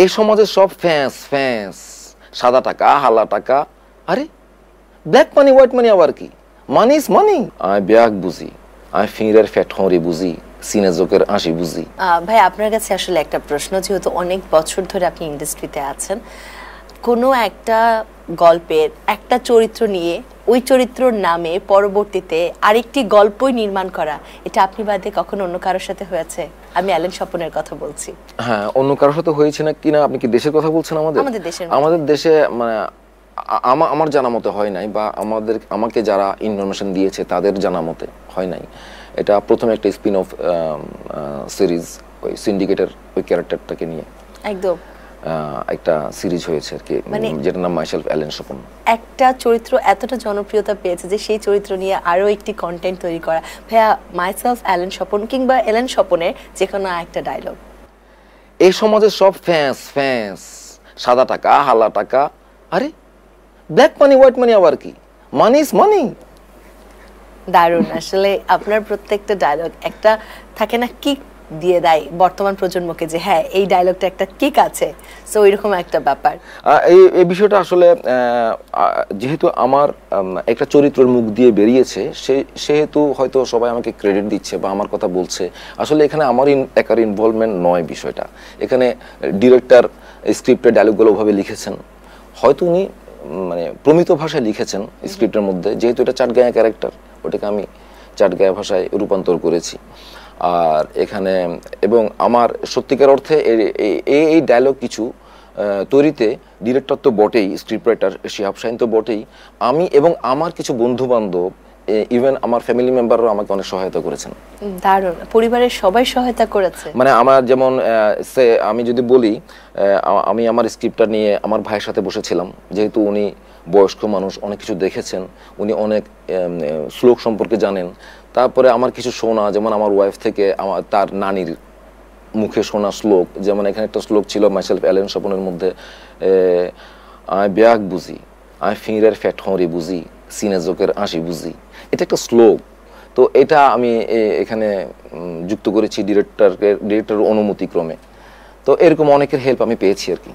এই সমাজের সব ফ্যাঁস ফ্যাঁস, সাদা টাকা হালা টাকা। আরে ব্ল্যাক মানি হোয়াইট মানি আবার কি? Money is money. I bag বুঝি, আই ফিংরের ফ্যাট হরি বুঝি, সিনে জোকের হাসি বুঝি। ভাই আপনার কাছে আসলে একটা প্রশ্ন, যেহেতু অনেক বছর ধরে আপনি ইন্ডাস্ট্রিতে আছেন, কোনো একটা গল্পের একটা চরিত্র নিয়ে ওই চরিত্রর নামে পরবর্তীতে আরেকটি গল্পই নির্মাণ করা, এটা আপনি বাদে কখনো অন্য কারোর সাথে হয়েছে? আমি অ্যালেন স্বপনের কথা বলছি। হ্যাঁ, অন্য কারোর সাথে হয়েছে না কিনা, আপনি কি দেশের কথা বলছেন? আমাদের দেশে মানে আমার জানা মতে হয় নাই, বা আমাকে যারা ইনফরমেশন দিয়েছে তাদের জানা মতে হয় নাই। এটা প্রথমে একটা স্পিন অফ সিরিজ, ওই সিন্ডিকেটের ওই ক্যারেক্টারটাকে নিয়ে একদম একটা সিরিজ হয়েছে আর কি, যেটার নাম মাইসেলফ অ্যালেন স্বপন। একটা চরিত্র এতটা জনপ্রিয়তা পেয়েছে যে সেই চরিত্র নিয়ে আরো একটি কন্টেন্ট তৈরি করা। ভাইয়া, মাইসেলফ অ্যালেন স্বপন কিংবা অ্যালেন স্বপনের যে কোনো একটা ডায়লগ। এই সমাজের সব ফ্যাঁস ফ্যাঁস, সাদা টাকা হালা টাকা। আরে ব্ল্যাক মানি হোয়াইট মানি আবার কি? Money is money. দারুণ। আসলে আপনার প্রত্যেকটা ডায়লগ একটা থাকে না, কিক দিয়ে দেয় বর্তমান প্রজন্মকে, যে হ্যাঁ এই ডায়লগটা একটা কিক আছে। সো এরকম একটা ব্যাপার। এই বিষয়টা আসলে যেহেতু আমার একটা চরিত্রের মুখ দিয়ে বেরিয়েছে, সেহেতু হয়তো সবাই আমাকে ক্রেডিট দিচ্ছে বা আমার কথা বলছে। আসলে এখানে আমার একার ইনভলভমেন্ট নয় বিষয়টা। এখানে ডিরেক্টর স্ক্রিপ্টের ডায়লগগুলো ওভাবে লিখেছেন, হয়তো উনি মানে প্রমিত ভাষায় লিখেছেন স্ক্রিপ্টের মধ্যে, যেহেতু এটা চাটগাঁয়া ক্যারেক্টার, ওটাকে আমি চাটগাঁয়া ভাষায় রূপান্তর করেছি। আর এখানে এবং আমার সত্যিকার অর্থে এই ডায়লগ কিছু তৈরিতে ডিরেক্টর তো বটেই, স্ক্রিপ্ট রাইটার শিহাব শাহীন তো বটেই, আমি এবং আমার কিছু বন্ধু বান্ধব, ইভেন আমার ফ্যামিলি মেম্বাররাও আমাকে অনেক সহায়তা করেছেন। দারুণ। পরিবারের সবাই সহায়তা করেছে? মানে আমার যেমন আমি যদি বলি, আমি আমার স্ক্রিপ্টটা নিয়ে আমার ভাইয়ের সাথে বসেছিলাম, যেহেতু উনি বয়স্ক মানুষ, অনেক কিছু দেখেছেন, উনি অনেক শ্লোক সম্পর্কে জানেন। তারপরে আমার কিছু শোনা, যেমন আমার ওয়াইফ থেকে তার নানির মুখে শোনা শ্লোক, যেমন এখানে একটা শ্লোক ছিল মাইসেলফ অ্যালেন স্বপনের মধ্যে, আই ব্যাগ বুঝি, আই ফিংরের ফ্যাট হরি বুঝি, সিনে জোকের হাসি বুঝি। এটা একটা শ্লোক। তো এটা আমি এখানে যুক্ত করেছি ডিরেক্টরের অনুমতি ক্রমে। তো এরকম অনেকের হেল্প আমি পেয়েছি আর কি।